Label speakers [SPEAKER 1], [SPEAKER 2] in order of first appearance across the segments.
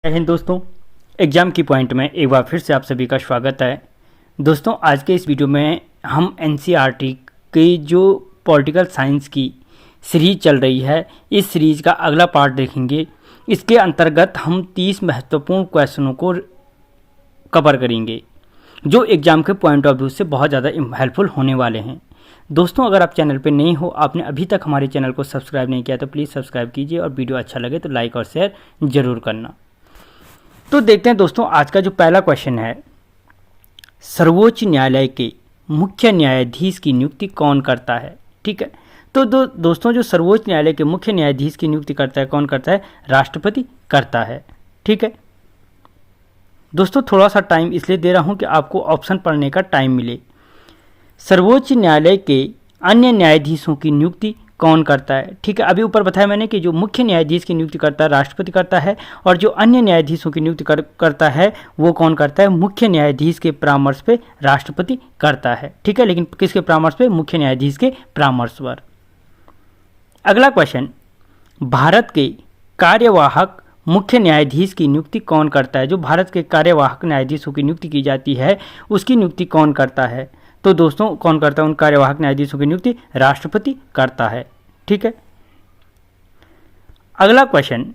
[SPEAKER 1] जय हिंद दोस्तों। एग्ज़ाम की पॉइंट में एक बार फिर से आप सभी का स्वागत है। दोस्तों आज के इस वीडियो में हम एनसीईआरटी की जो पॉलिटिकल साइंस की सीरीज चल रही है, इस सीरीज का अगला पार्ट देखेंगे। इसके अंतर्गत हम 30 महत्वपूर्ण क्वेश्चनों को कवर करेंगे जो एग्ज़ाम के पॉइंट ऑफ व्यू से बहुत ज़्यादा हेल्पफुल होने वाले हैं। दोस्तों अगर आप चैनल पर नहीं हो, आपने अभी तक हमारे चैनल को सब्सक्राइब नहीं किया तो प्लीज़ सब्सक्राइब कीजिए और वीडियो अच्छा लगे तो लाइक और शेयर ज़रूर करना। तो देखते हैं दोस्तों आज का जो पहला क्वेश्चन है, सर्वोच्च न्यायालय के मुख्य न्यायाधीश की नियुक्ति कौन करता है। ठीक है, तो दोस्तों जो सर्वोच्च न्यायालय के मुख्य न्यायाधीश की नियुक्ति करता है, कौन करता है? राष्ट्रपति करता है। ठीक है दोस्तों, थोड़ा सा टाइम इसलिए दे रहा हूं कि आपको ऑप्शन पढ़ने का टाइम मिले। सर्वोच्च न्यायालय के अन्य न्यायाधीशों की नियुक्ति कौन करता है? ठीक है, अभी ऊपर बताया मैंने कि जो मुख्य न्यायाधीश की नियुक्ति करता है राष्ट्रपति करता है, और जो अन्य न्यायाधीशों की नियुक्ति करता है वो कौन करता है? मुख्य न्यायाधीश के परामर्श पे राष्ट्रपति करता है। ठीक है, लेकिन किसके परामर्श पे? मुख्य न्यायाधीश के परामर्श पर। अगला क्वेश्चन, भारत के कार्यवाहक मुख्य न्यायाधीश की नियुक्ति कौन करता है? जो भारत के कार्यवाहक न्यायाधीशों की नियुक्ति की जाती है उसकी नियुक्ति कौन करता है? तो दोस्तों कौन करता है उन कार्यवाहक न्यायाधीशों की नियुक्ति? राष्ट्रपति करता है। ठीक है, अगला क्वेश्चन,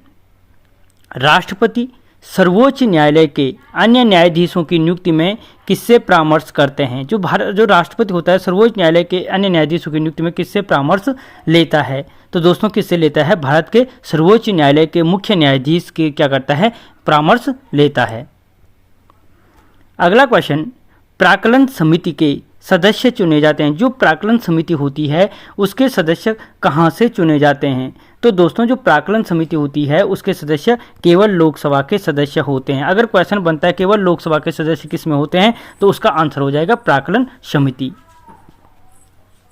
[SPEAKER 1] राष्ट्रपति सर्वोच्च न्यायालय के अन्य न्यायाधीशों की नियुक्ति में किससे परामर्श करते हैं? जो राष्ट्रपति होता है सर्वोच्च न्यायालय के अन्य न्यायाधीशों की नियुक्ति में किससे परामर्श लेता है? तो दोस्तों किससे लेता है? भारत के सर्वोच्च न्यायालय के मुख्य न्यायाधीश के क्या करता है? परामर्श लेता है। अगला क्वेश्चन, प्राक्कलन समिति के सदस्य चुने जाते हैं। जो प्राक्कलन समिति होती है उसके सदस्य कहाँ से चुने जाते हैं? तो दोस्तों जो प्राक्कलन समिति होती है उसके सदस्य केवल लोकसभा के सदस्य होते हैं। अगर क्वेश्चन बनता है केवल लोकसभा के सदस्य किस में होते हैं तो उसका आंसर हो जाएगा प्राक्कलन समिति।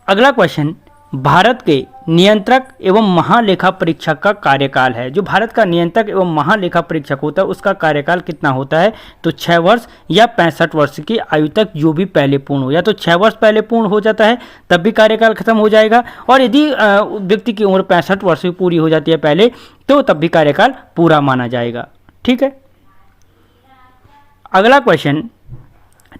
[SPEAKER 1] अगला क्वेश्चन, भारत के नियंत्रक एवं महालेखा परीक्षक का कार्यकाल है। जो भारत का नियंत्रक एवं महालेखा परीक्षक होता है उसका कार्यकाल कितना होता है? तो 6 वर्ष या 65 वर्ष की आयु तक जो भी पहले पूर्ण हो, या तो 6 वर्ष पहले पूर्ण हो जाता है तब भी कार्यकाल खत्म हो जाएगा, और यदि व्यक्ति की उम्र 65 वर्ष की पूरी हो जाती है पहले तो तब भी कार्यकाल पूरा माना जाएगा। ठीक है, अगला क्वेश्चन,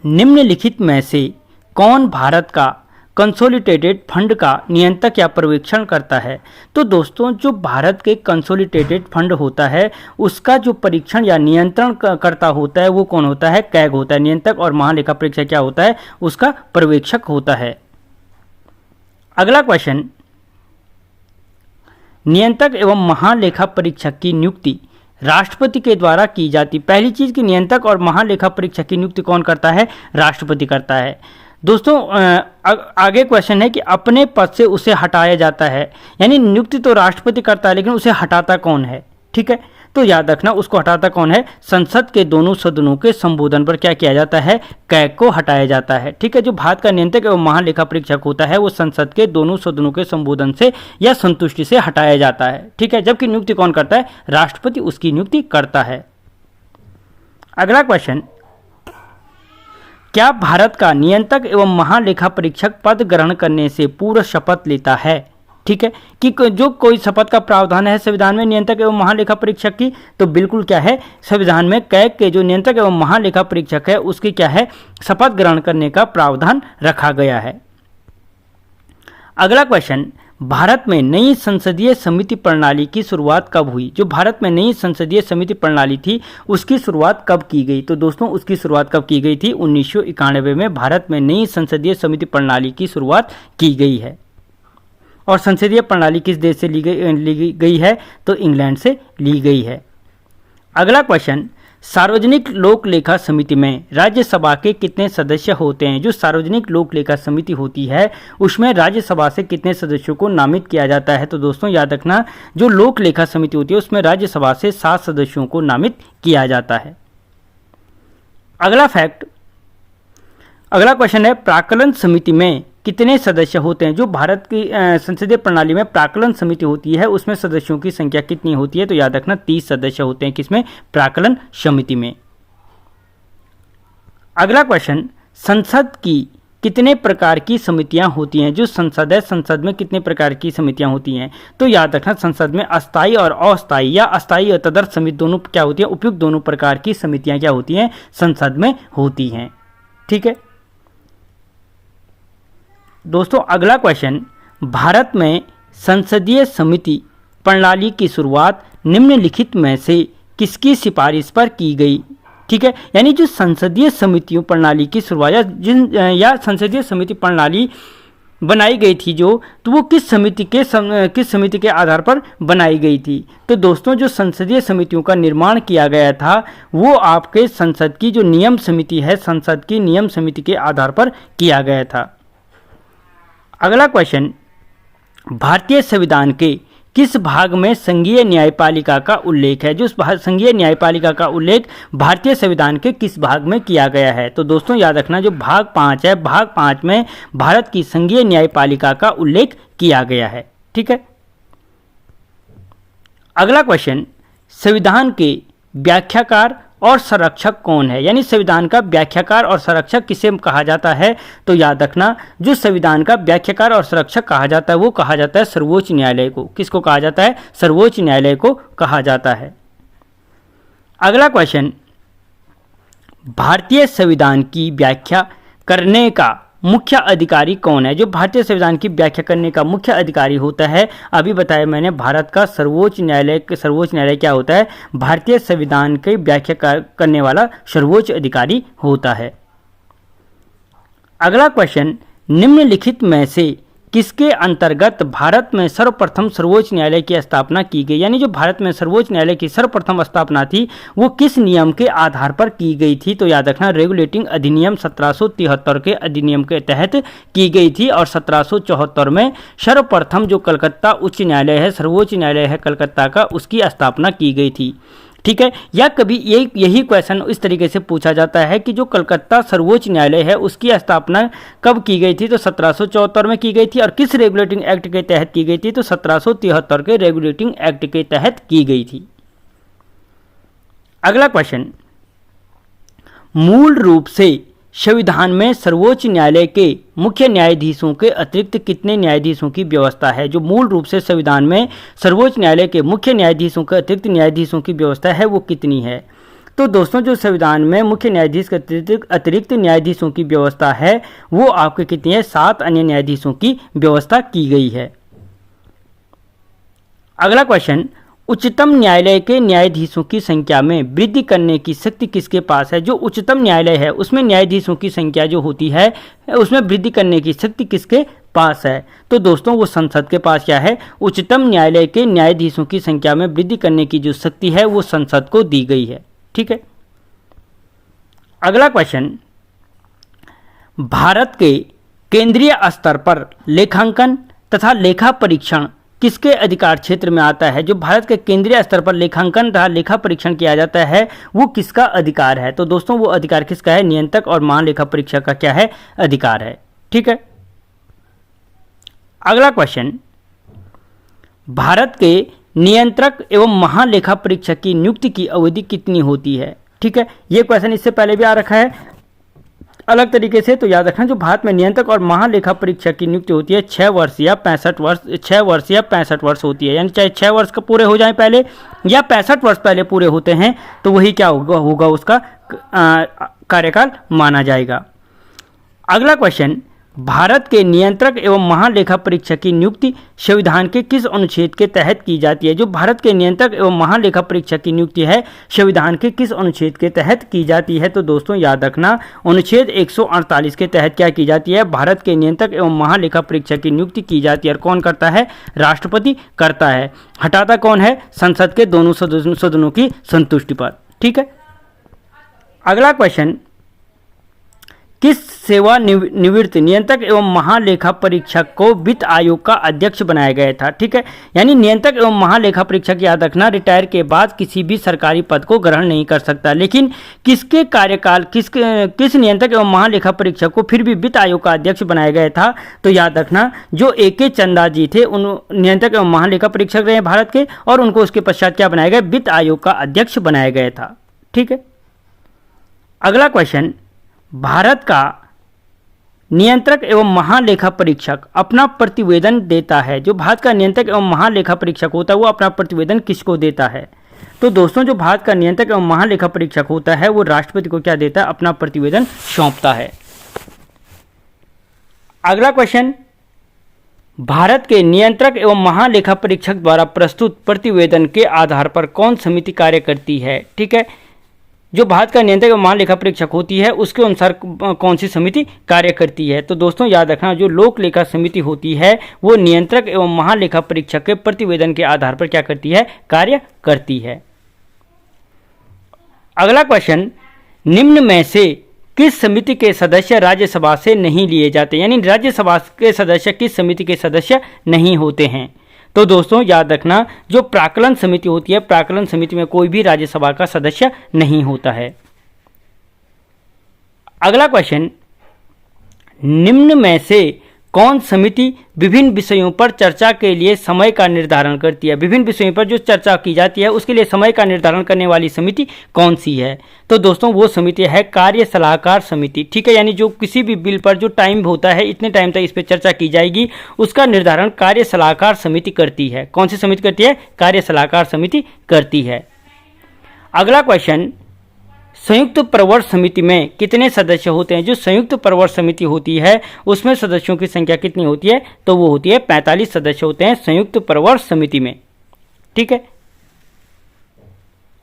[SPEAKER 1] निम्नलिखित में से कौन भारत का कंसोलिडेटेड फंड का नियंत्रक या पर्यवेक्षण करता है? तो दोस्तों जो भारत के कंसोलिडेटेड फंड होता है उसका जो परीक्षण या नियंत्रण करता होता है वो कौन होता है? कैग होता है। नियंत्रक और महालेखा परीक्षक क्या होता है? उसका पर्यवेक्षक होता है। अगला क्वेश्चन, नियंत्रक एवं महालेखा परीक्षक की नियुक्ति राष्ट्रपति के द्वारा की जाती। पहली चीज कि नियंत्रक और महालेखा परीक्षक की नियुक्ति कौन करता है? राष्ट्रपति करता है। दोस्तों आगे क्वेश्चन है कि अपने पद से उसे हटाया जाता है, यानी नियुक्ति तो राष्ट्रपति करता है लेकिन उसे हटाता कौन है? ठीक है, तो याद रखना उसको हटाता कौन है? संसद के दोनों सदनों के संबोधन पर क्या किया जाता है? कैग को हटाया जाता है। ठीक है, जो भारत का नियंत्रक एवं महालेखा परीक्षक होता है वो संसद के दोनों सदनों के संबोधन से या संतुष्टि से हटाया जाता है। ठीक है, जबकि नियुक्ति कौन करता है? राष्ट्रपति उसकी नियुक्ति करता है। अगला क्वेश्चन, क्या भारत का नियंत्रक एवं महालेखा परीक्षक पद ग्रहण करने से पूर्व शपथ लेता है? ठीक है, कि जो कोई शपथ का प्रावधान है संविधान में नियंत्रक एवं महालेखा परीक्षक की, तो बिल्कुल क्या है संविधान में कैग के जो नियंत्रक एवं महालेखा परीक्षक है उसकी क्या है? शपथ ग्रहण करने का प्रावधान रखा गया है। अगला क्वेश्चन, भारत में नई संसदीय समिति प्रणाली की शुरुआत कब हुई? जो भारत में नई संसदीय समिति प्रणाली थी उसकी शुरुआत कब की गई? तो दोस्तों उसकी शुरुआत कब की गई थी? 1991 में भारत में नई संसदीय समिति प्रणाली की शुरुआत की गई है। और संसदीय प्रणाली किस देश से ली गई है? तो इंग्लैंड से ली गई है। अगला क्वेश्चन, सार्वजनिक लोक लेखा समिति में राज्यसभा के कितने सदस्य होते हैं? जो सार्वजनिक लोक लेखा समिति होती है उसमें राज्यसभा से कितने सदस्यों को नामित किया जाता है? तो दोस्तों याद रखना जो लोक लेखा समिति होती है उसमें राज्यसभा से 7 सदस्यों को नामित किया जाता है। अगला क्वेश्चन है, प्राक्कलन समिति में कितने सदस्य होते हैं? जो भारत की संसदीय प्रणाली में प्राक्कलन समिति होती है उसमें सदस्यों की संख्या कितनी होती है? तो याद रखना 30 सदस्य होते हैं। किसमें? प्राक्कलन समिति में। अगला क्वेश्चन, संसद की कितने प्रकार की समितियां होती हैं? जो संसद है, संसद में कितने प्रकार की समितियां होती हैं? तो याद रखना, संसद में अस्थायी और अस्थायी या अस्थायी और तदर्थ समिति दोनों क्या होती है? उपयुक्त दोनों प्रकार की समितियां क्या होती हैं? संसद में होती हैं। ठीक है दोस्तों, अगला क्वेश्चन, भारत में संसदीय समिति प्रणाली की शुरुआत निम्नलिखित में से किसकी सिफारिश पर की गई? ठीक है, यानी जो संसदीय समितियों प्रणाली की शुरुआत या संसदीय समिति प्रणाली बनाई गई थी तो वो किस समिति के आधार पर बनाई गई थी? तो दोस्तों, जो संसदीय समितियों का निर्माण किया गया था वो आपके संसद की जो नियम समिति है, संसद की नियम समिति के आधार पर किया गया था। अगला क्वेश्चन, भारतीय संविधान के किस भाग में संघीय न्यायपालिका का उल्लेख है? जो संघीय न्यायपालिका का उल्लेख भारतीय संविधान के किस भाग में किया गया है? तो दोस्तों याद रखना, जो भाग 5 है, भाग 5 में भारत की संघीय न्यायपालिका का उल्लेख किया गया है। ठीक है, अगला क्वेश्चन, संविधान के व्याख्याकार और संरक्षक कौन है? यानी संविधान का व्याख्याकार और संरक्षक किसे कहा जाता है? तो याद रखना, जो संविधान का व्याख्याकार और संरक्षक कहा जाता है वो कहा जाता है सर्वोच्च न्यायालय को। किसको कहा जाता है? सर्वोच्च न्यायालय को कहा जाता है। अगला क्वेश्चन, भारतीय संविधान की व्याख्या करने का मुख्य अधिकारी कौन है? जो भारतीय संविधान की व्याख्या करने का मुख्य अधिकारी होता है, अभी बताया मैंने, भारत का सर्वोच्च न्यायालय क्या होता है? भारतीय संविधान की व्याख्या करने वाला सर्वोच्च अधिकारी होता है। अगला क्वेश्चन, निम्नलिखित में से किसके अंतर्गत भारत में सर्वप्रथम सर्वोच्च न्यायालय की स्थापना की गई? यानी जो भारत में सर्वोच्च न्यायालय की सर्वप्रथम स्थापना थी वो किस नियम के आधार पर की गई थी? तो याद रखना, रेगुलेटिंग अधिनियम 1773 के अधिनियम के तहत की गई थी। और 1774 में सर्वप्रथम जो कलकत्ता उच्च न्यायालय है, सर्वोच्च न्यायालय है कलकत्ता का, उसकी स्थापना की गई थी। ठीक है, या कभी यही क्वेश्चन इस तरीके से पूछा जाता है कि जो कलकत्ता सर्वोच्च न्यायालय है उसकी स्थापना कब की गई थी? तो 1774 में की गई थी। और किस रेगुलेटिंग एक्ट के तहत की गई थी? तो 1773 के रेगुलेटिंग एक्ट के तहत की गई थी। अगला क्वेश्चन, मूल रूप से संविधान में सर्वोच्च न्यायालय के मुख्य न्यायाधीशों के अतिरिक्त कितने न्यायाधीशों की व्यवस्था है? जो मूल रूप से संविधान में सर्वोच्च न्यायालय के मुख्य न्यायाधीशों के अतिरिक्त न्यायाधीशों की व्यवस्था है वो कितनी है? तो दोस्तों, जो संविधान में मुख्य न्यायाधीश के अतिरिक्त न्यायाधीशों की व्यवस्था है वो आपके कितनी है? 7 अन्य न्यायाधीशों की व्यवस्था की गई है। अगला क्वेश्चन, उच्चतम न्यायालय के न्यायाधीशों की संख्या में वृद्धि करने की शक्ति किसके पास है? जो उच्चतम न्यायालय है उसमें न्यायाधीशों की संख्या जो होती है उसमें वृद्धि करने की शक्ति किसके पास है? तो दोस्तों, वो संसद के पास क्या है? उच्चतम न्यायालय के न्यायाधीशों की संख्या में वृद्धि करने की जो शक्ति है वो संसद को दी गई है। ठीक है, अगला क्वेश्चन, भारत के केंद्रीय स्तर पर लेखांकन तथा लेखा परीक्षण किसके अधिकार क्षेत्र में आता है? जो भारत के केंद्रीय स्तर पर लेखांकन तथा लेखा परीक्षण किया जाता है वो किसका अधिकार है? तो दोस्तों, वो अधिकार किसका है? नियंत्रक और महालेखा परीक्षक का क्या है? अधिकार है। ठीक है, अगला क्वेश्चन, भारत के नियंत्रक एवं महालेखा परीक्षक की नियुक्ति की अवधि कितनी होती है? ठीक है, ये क्वेश्चन इससे पहले भी आ रखा है अलग तरीके से। तो याद रखना, जो भारत में नियंत्रक और महालेखा परीक्षक की नियुक्ति होती है 6 वर्ष या 65 वर्ष होती है। यानी चाहे 6 वर्ष का पूरे हो जाए पहले या 65 वर्ष पहले पूरे होते हैं तो वही क्या होगा उसका कार्यकाल माना जाएगा। अगला क्वेश्चन, भारत के नियंत्रक एवं महालेखा परीक्षक की नियुक्ति संविधान के किस अनुच्छेद के तहत की जाती है? जो भारत के नियंत्रक एवं महालेखा परीक्षक की नियुक्ति है संविधान के किस अनुच्छेद के तहत की जाती है? तो दोस्तों याद रखना, अनुच्छेद 148 के तहत क्या की जाती है? भारत के नियंत्रक एवं महालेखा परीक्षक की नियुक्ति की जाती है। और कौन करता है? राष्ट्रपति करता है। हटाता कौन है? संसद के दोनों सदनों की संतुष्टि पर। ठीक है, अगला क्वेश्चन, किस सेवानिवृत्त नियंत्रक एवं महालेखा परीक्षक को वित्त आयोग का अध्यक्ष बनाया गया था? ठीक है, यानी नियंत्रक एवं महालेखा परीक्षक, याद रखना, रिटायर के बाद किसी भी सरकारी पद को ग्रहण नहीं कर सकता। लेकिन किसके कार्यकाल किस नियंत्रक एवं महालेखा परीक्षक को फिर भी वित्त आयोग का अध्यक्ष बनाया गया था? तो याद रखना, जो AK चंदा जी थे उन नियंत्रक एवं महालेखा परीक्षक रहे भारत के, और उनको उसके पश्चात क्या बनाया गया? वित्त आयोग का अध्यक्ष बनाया गया था। ठीक है, अगला क्वेश्चन, भारत का नियंत्रक एवं महालेखा परीक्षक अपना प्रतिवेदन देता है। जो भारत का नियंत्रक एवं महालेखा परीक्षक होता है वो अपना प्रतिवेदन किसको देता है? तो दोस्तों जो भारत का नियंत्रक एवं महालेखा परीक्षक होता है वो राष्ट्रपति को क्या देता है? अपना प्रतिवेदन सौंपता है। अगला क्वेश्चन, भारत के नियंत्रक एवं महालेखा परीक्षक द्वारा प्रस्तुत प्रतिवेदन के आधार पर कौन समिति कार्य करती है? ठीक है, जो भारत का नियंत्रक एवं महालेखा परीक्षक होती है उसके अनुसार कौन सी समिति कार्य करती है? तो दोस्तों याद रखना, जो लोक लेखा समिति होती है वो नियंत्रक एवं महालेखा परीक्षक के प्रतिवेदन के आधार पर क्या करती है? कार्य करती है। अगला क्वेश्चन, निम्न में से किस समिति के सदस्य राज्यसभा से नहीं लिए जाते? यानी राज्यसभा के सदस्य किस समिति के सदस्य नहीं होते हैं? तो दोस्तों याद रखना, जो प्राक्कलन समिति होती है, प्राक्कलन समिति में कोई भी राज्यसभा का सदस्य नहीं होता है। अगला क्वेश्चन, निम्न में से कौन समिति विभिन्न विषयों पर चर्चा के लिए समय का निर्धारण करती है? विभिन्न विषयों पर जो चर्चा की जाती है उसके लिए समय का निर्धारण करने वाली समिति कौन सी है? तो दोस्तों वो समिति है कार्य सलाहकार समिति। ठीक है, यानी जो किसी भी बिल पर जो टाइम होता है, इतने टाइम तक इस पर चर्चा की जाएगी, उसका निर्धारण कार्य सलाहकार समिति करती है। कौन सी समिति करती है? कार्य सलाहकार समिति करती है। अगला क्वेश्चन, संयुक्त प्रवर समिति में कितने सदस्य होते हैं? जो संयुक्त प्रवर समिति होती है उसमें सदस्यों की संख्या कितनी होती है? तो वो होती है 45 सदस्य होते हैं संयुक्त प्रवर समिति में। ठीक है,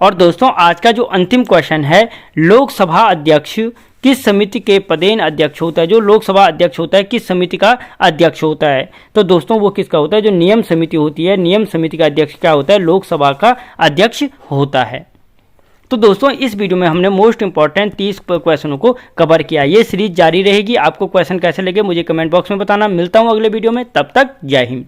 [SPEAKER 1] और दोस्तों आज का जो अंतिम क्वेश्चन है, लोकसभा अध्यक्ष किस समिति के पदेन अध्यक्ष होता है? जो लोकसभा अध्यक्ष होता है किस समिति का अध्यक्ष होता है? तो दोस्तों वो किसका होता है? जो नियम समिति होती है, नियम समिति का अध्यक्ष क्या होता है? लोकसभा का अध्यक्ष होता है। तो दोस्तों इस वीडियो में हमने मोस्ट इंपॉर्टेंट 30 क्वेश्चनों को कवर किया। ये सीरीज जारी रहेगी। आपको क्वेश्चन कैसे लगे मुझे कमेंट बॉक्स में बताना। मिलता हूँ अगले वीडियो में, तब तक जय हिंद।